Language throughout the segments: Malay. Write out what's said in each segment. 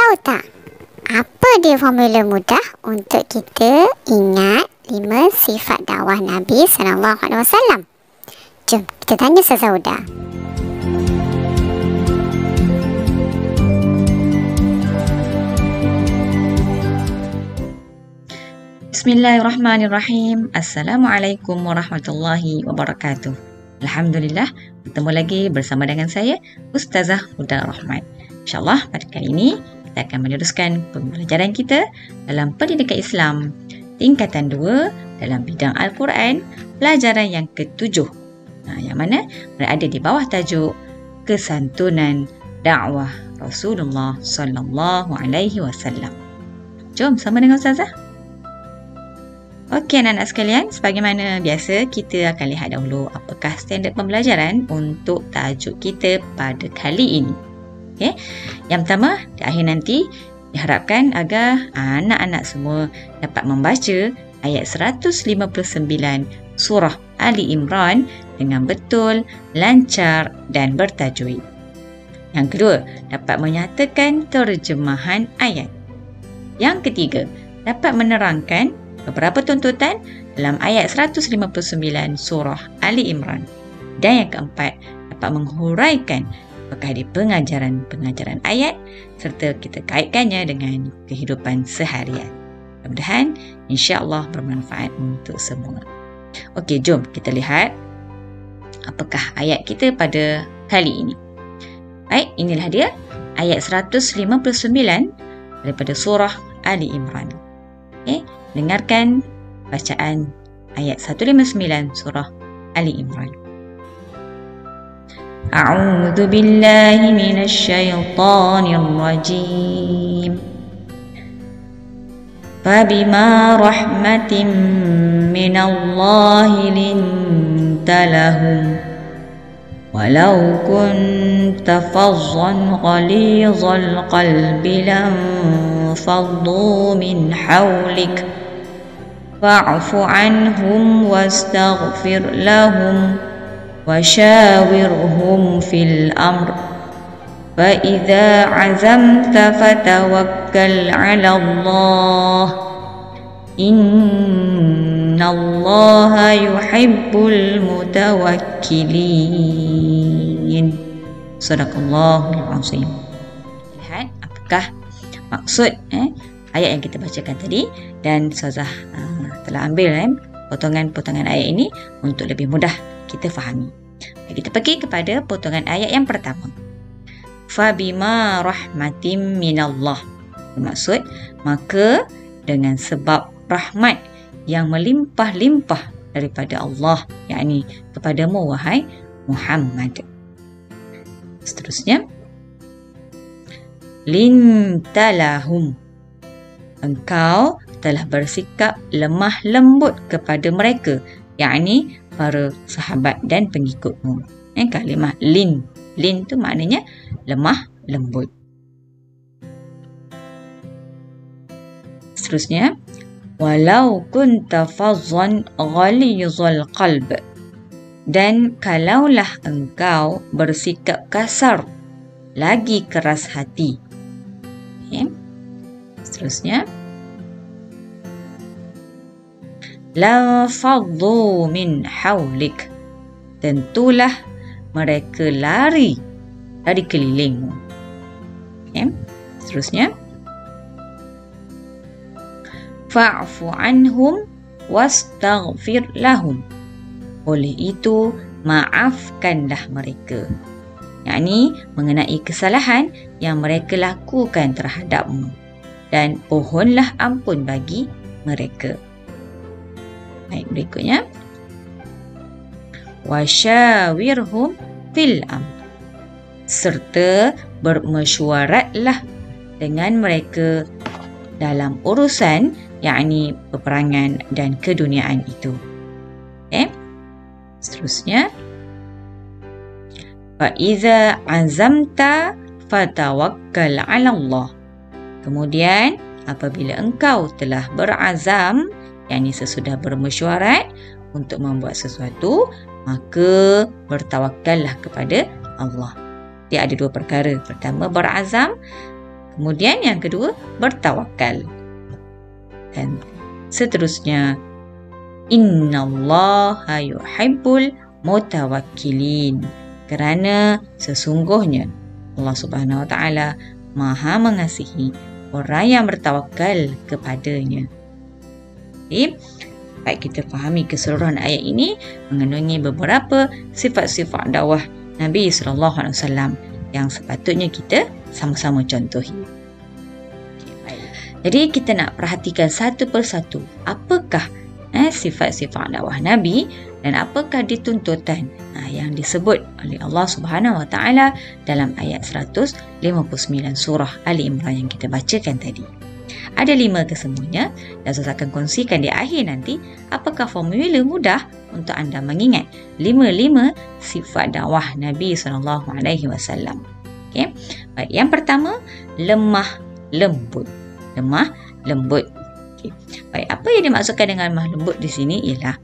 Tahu tak apa dia formula mudah untuk kita ingat 5 sifat dakwah Nabi SAW? Jom kita tanya Ustazah Huda. Bismillahirrahmanirrahim. Assalamualaikum warahmatullahi wabarakatuh. Alhamdulillah, bertemu lagi bersama dengan saya Ustazah Huda Rahman. InsyaAllah pada kali ini kita akan meneruskan pembelajaran kita dalam pendidikan Islam tingkatan 2 dalam bidang Al-Quran, pelajaran yang ke-7, yang mana berada di bawah tajuk Kesantunan Dakwah Rasulullah sallallahu alaihi wasallam. Jom sama dengan Ustazah. Okey anak-anak sekalian, sebagaimana biasa kita akan lihat dahulu apakah standard pembelajaran untuk tajuk kita pada kali ini. Okay. Yang pertama, di akhir nanti diharapkan agar anak-anak semua dapat membaca ayat 159 surah Ali Imran dengan betul, lancar dan bertajwid. Yang kedua, dapat menyatakan terjemahan ayat. Yang ketiga, dapat menerangkan beberapa tuntutan dalam ayat 159 surah Ali Imran. Dan yang keempat, dapat menghuraikan apakah di pengajaran ayat serta kita kaitkannya dengan kehidupan seharian. Mudah-mudahan insya-Allah bermanfaat untuk semua. Okey, jom kita lihat apakah ayat kita pada kali ini. Baik, inilah dia ayat 159 daripada surah Ali Imran. Okey, dengarkan bacaan ayat 159 surah Ali Imran. A'udzu billahi minasy syaithanir rajim. Fabima rahmatin minallahi linta lahum walau kunta fazzan ghalizal qalbi lam faddu min hawlik fa'fu anhum wastaghfir lahum وشاورهم في الأمر فإذا عزمت فتوكل على الله إن الله يحب المتوكلين. Sadaqallahul Azim. Lihat apakah maksud ayat yang kita bacakan tadi, dan Ustazah telah ambil potongan-potongan ayat ini untuk lebih mudah kita fahami. Kita pergi kepada potongan ayat yang pertama. Fabima rahmatim minallah. Bermaksud, maka dengan sebab rahmat yang melimpah-limpah daripada Allah, yakni kepadamu wahai Muhammad. Seterusnya, lintalahum. Engkau telah bersikap lemah lembut kepada mereka, yakni para sahabat dan pengikutmu. Kalimah lin tu maknanya lemah lembut. Seterusnya, walau kunta fazzan ghalizal qalb. Dan kalaulah engkau bersikap kasar, lagi keras hati. Seterusnya, la faddu min hawlik. Tentulah mereka lari dari kelilingmu. Seterusnya, fa'fu anhum wastaghfir lahum. Oleh itu maafkanlah mereka, yakni mengenai kesalahan yang mereka lakukan terhadapmu, dan pohonlah ampun bagi mereka. Baik, berikutnya, wasyawirhum fil amr. Serta bermesyuaratlah dengan mereka dalam urusan, yakni peperangan dan keduniaan itu. Seterusnya, fa iza azamta fatawakkal 'ala Allah. Kemudian apabila engkau telah berazam, yakni sesudah bermesyuarat untuk membuat sesuatu, maka bertawakallah kepada Allah. Dia ada dua perkara. Pertama berazam, Kemudian yang kedua, bertawakal. Dan seterusnya, innallaha yuhibbul mutawakkilin. Kerana sesungguhnya Allah Subhanahu wa taala Maha mengasihi orang yang bertawakal kepadanya. Jadi, baik kita fahami keseluruhan ayat ini mengandungi beberapa sifat-sifat dakwah Nabi sallallahu alaihi wasallam yang sepatutnya kita sama-sama contohi. Jadi kita nak perhatikan satu persatu apakah sifat-sifat dakwah Nabi dan apakah dituntutan yang disebut oleh Allah Subhanahu wa taala dalam ayat 159 surah Ali Imran yang kita bacakan tadi. Ada 5 kesemuanya dan saya akan kongsikan di akhir nanti apakah formula mudah untuk anda mengingat 5 sifat dakwah Nabi SAW. Okay. Baik, yang pertama, lemah lembut. Lemah lembut. Okay. Baik, apa yang dimaksudkan dengan lemah lembut di sini ialah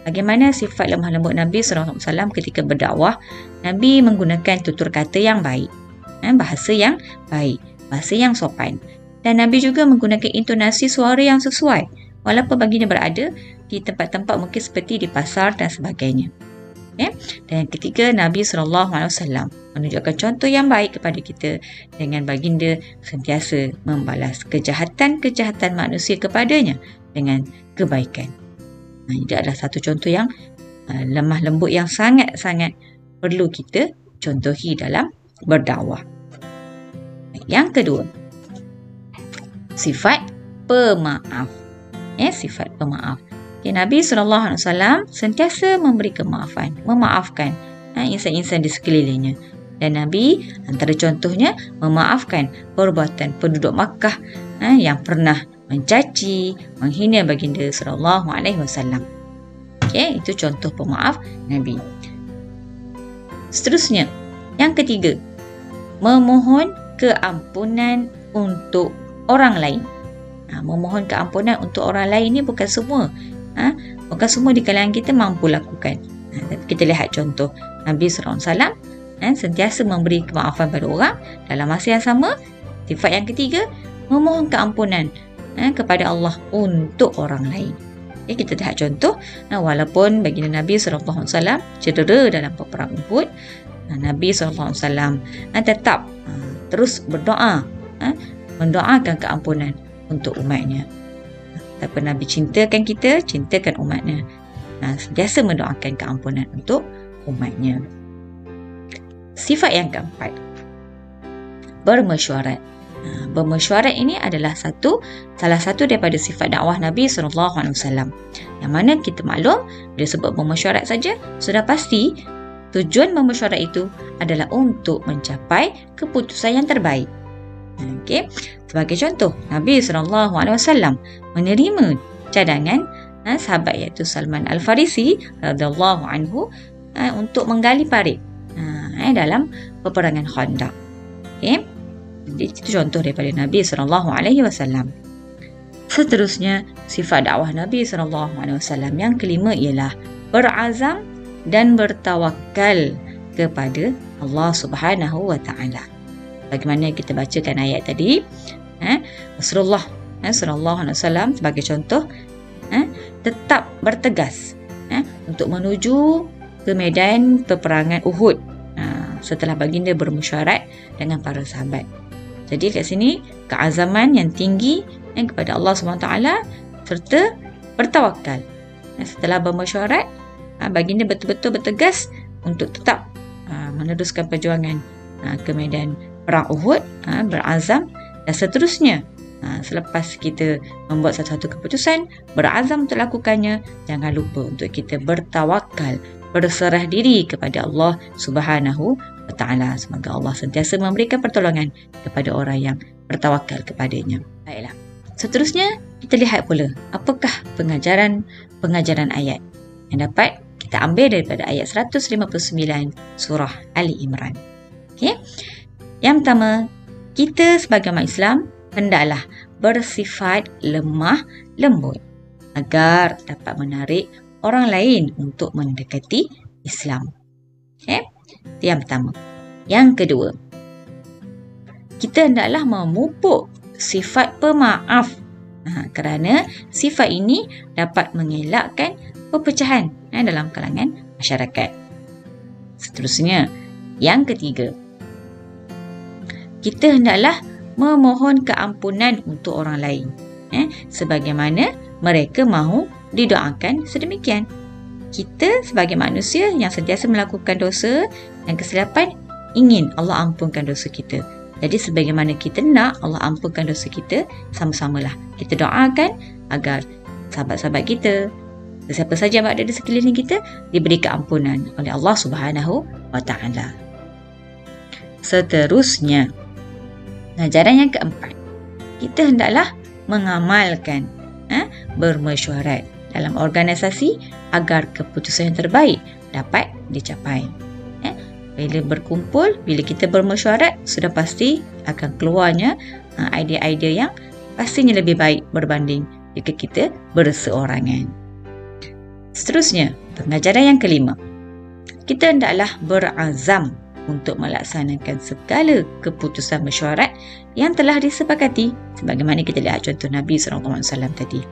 bagaimana sifat lemah lembut Nabi SAW ketika berdakwah. Nabi menggunakan tutur kata yang baik, bahasa yang baik, bahasa yang sopan. Dan Nabi juga menggunakan intonasi suara yang sesuai walaupun baginda berada di tempat-tempat mungkin seperti di pasar dan sebagainya. Okay. Dan yang ketiga, Nabi SAW menunjukkan contoh yang baik kepada kita dengan baginda sentiasa membalas kejahatan-kejahatan manusia kepadanya dengan kebaikan. Ini adalah satu contoh yang lemah lembut yang sangat-sangat perlu kita contohi dalam berdakwah. Yang kedua, sifat pemaaf. Sifat pemaaf. Nabi SAW sentiasa memberi kemaafan, memaafkan insan-insan di sekelilingnya. Dan Nabi antara contohnya memaafkan perbuatan penduduk Makkah yang pernah mencaci, menghina baginda SAW. Itu contoh pemaaf Nabi. Seterusnya, yang ketiga, memohon keampunan untuk orang lain. Memohon keampunan untuk orang lain ni bukan semua. Bukan semua di kalangan kita mampu lakukan. Tapi kita lihat contoh Nabi SAW sentiasa memberi kemaafan pada orang. Dalam masa yang sama, sifat yang ketiga, memohon keampunan kepada Allah untuk orang lain. Kita lihat contoh, walaupun baginda Nabi SAW cedera dalam peperang Uhud, Nabi SAW tetap terus berdoa, mendoakan keampunan untuk umatnya. Tapi Nabi cintakan kita, cintakan umatnya. Sentiasa mendoakan keampunan untuk umatnya. Sifat yang keempat, bermesyuarat. Bermesyuarat ini adalah salah satu daripada sifat dakwah Nabi SAW. Yang mana kita maklum, bila sebut bermesyuarat saja, sudah pasti tujuan bermesyuarat itu adalah untuk mencapai keputusan yang terbaik. Sebagai contoh, Nabi SAW menerima cadangan sahabat iaitu Salman Al-Farisi radhiyallahu anhu untuk menggali parit dalam peperangan Khandaq. Itu contoh daripada Nabi SAW. Seterusnya, sifat dakwah Nabi SAW yang kelima ialah berazam dan bertawakal kepada Allah Subhanahu wa taala. Bagaimana kita bacakan ayat tadi, Rasulullah sallallahu alaihi wasallam sebagai contoh tetap bertegas untuk menuju ke medan peperangan Uhud setelah baginda bermesyuarat dengan para sahabat. Jadi kat sini keazaman yang tinggi kepada Allah SWT serta bertawakal. Setelah bermesyuarat, baginda betul-betul bertegas untuk tetap meneruskan perjuangan ke medan perang Uhud, berazam. Dan seterusnya, selepas kita membuat satu-satu keputusan, berazam untuk lakukannya, jangan lupa untuk kita bertawakal, berserah diri kepada Allah Subhanahu wa taala. Semoga Allah sentiasa memberikan pertolongan kepada orang yang bertawakal kepadanya. Baiklah. Seterusnya, kita lihat pula apakah pengajaran ayat yang dapat kita ambil daripada ayat 159 surah Ali Imran. Yang pertama, kita sebagai umat Islam hendaklah bersifat lemah lembut agar dapat menarik orang lain untuk mendekati Islam. Itu yang pertama. Yang kedua, kita hendaklah memupuk sifat pemaaf. Kerana sifat ini dapat mengelakkan perpecahan dalam kalangan masyarakat. Seterusnya, yang ketiga, kita hendaklah memohon keampunan untuk orang lain, sebagaimana mereka mahu didoakan sedemikian. Kita sebagai manusia yang sentiasa melakukan dosa dan kesilapan, ingin Allah ampunkan dosa kita. Jadi sebagaimana kita nak Allah ampunkan dosa kita, sama-samalah kita doakan agar sahabat-sahabat kita, siapa saja yang ada di sekeliling kita, diberi keampunan oleh Allah Subhanahu wa Ta'ala. Seterusnya, ajaran yang keempat, kita hendaklah mengamalkan bermesyuarat dalam organisasi agar keputusan yang terbaik dapat dicapai. Bila berkumpul, bila kita bermesyuarat, sudah pasti akan keluarnya idea-idea yang pastinya lebih baik berbanding jika kita berseorangan. Seterusnya, pengajaran yang kelima, kita hendaklah berazam untuk melaksanakan segala keputusan mesyuarat yang telah disepakati, sebagaimana kita lihat contoh Nabi SAW tadi.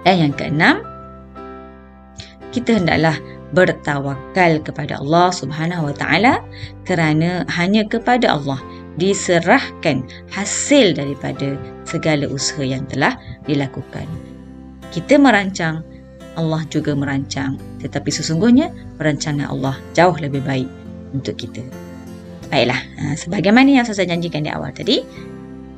Dan yang keenam, kita hendaklah bertawakal kepada Allah Subhanahu wa Ta'ala, kerana hanya kepada Allah diserahkan hasil daripada segala usaha yang telah dilakukan. Kita merancang, Allah juga merancang, tetapi sesungguhnya perancangan Allah jauh lebih baik untuk kita. Baiklah, sebagaimana yang saya janjikan di awal tadi,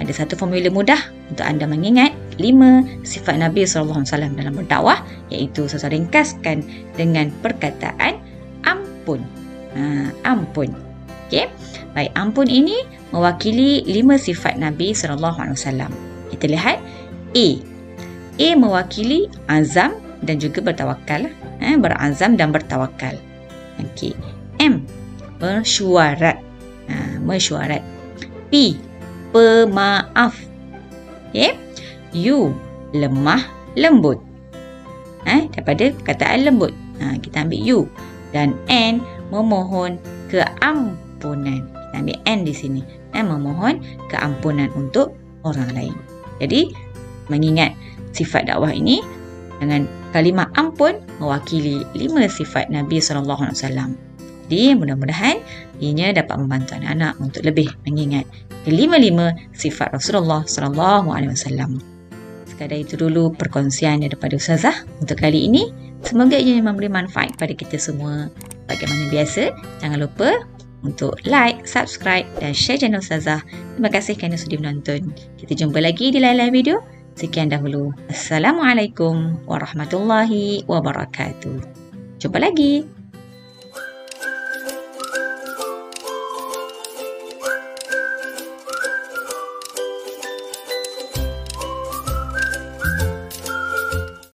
ada satu formula mudah untuk anda mengingat 5 sifat Nabi SAW dalam berdakwah, iaitu saya ringkaskan dengan perkataan ampun. Ampun. Okey. Baik, ampun ini mewakili 5 sifat Nabi SAW. Kita lihat A. A mewakili azam dan juga bertawakal. Berazam dan bertawakal. Okey. M. Mesyuarat. Mesyuarat. P. Pemaaf. Okey. U. Lemah lembut. Daripada perkataan lembut, kita ambil U. Dan N. Memohon keampunan. Kita ambil N di sini. Memohon keampunan untuk orang lain. Jadi, mengingat sifat dakwah ini dengan kalimah ampun mewakili 5 sifat Nabi SAW. Jadi, mudah-mudahan ianya dapat membantu anak-anak untuk lebih mengingat kelima-lima sifat Rasulullah SAW. Sekadar itu dulu perkongsian daripada Ustazah untuk kali ini. Semoga ia memberi manfaat kepada kita semua. Bagaimana biasa, jangan lupa untuk like, subscribe dan share channel Ustazah. Terima kasih kerana sudi menonton. Kita jumpa lagi di lain-lain video. Sekian dahulu. Assalamualaikum warahmatullahi wabarakatuh. Jumpa lagi.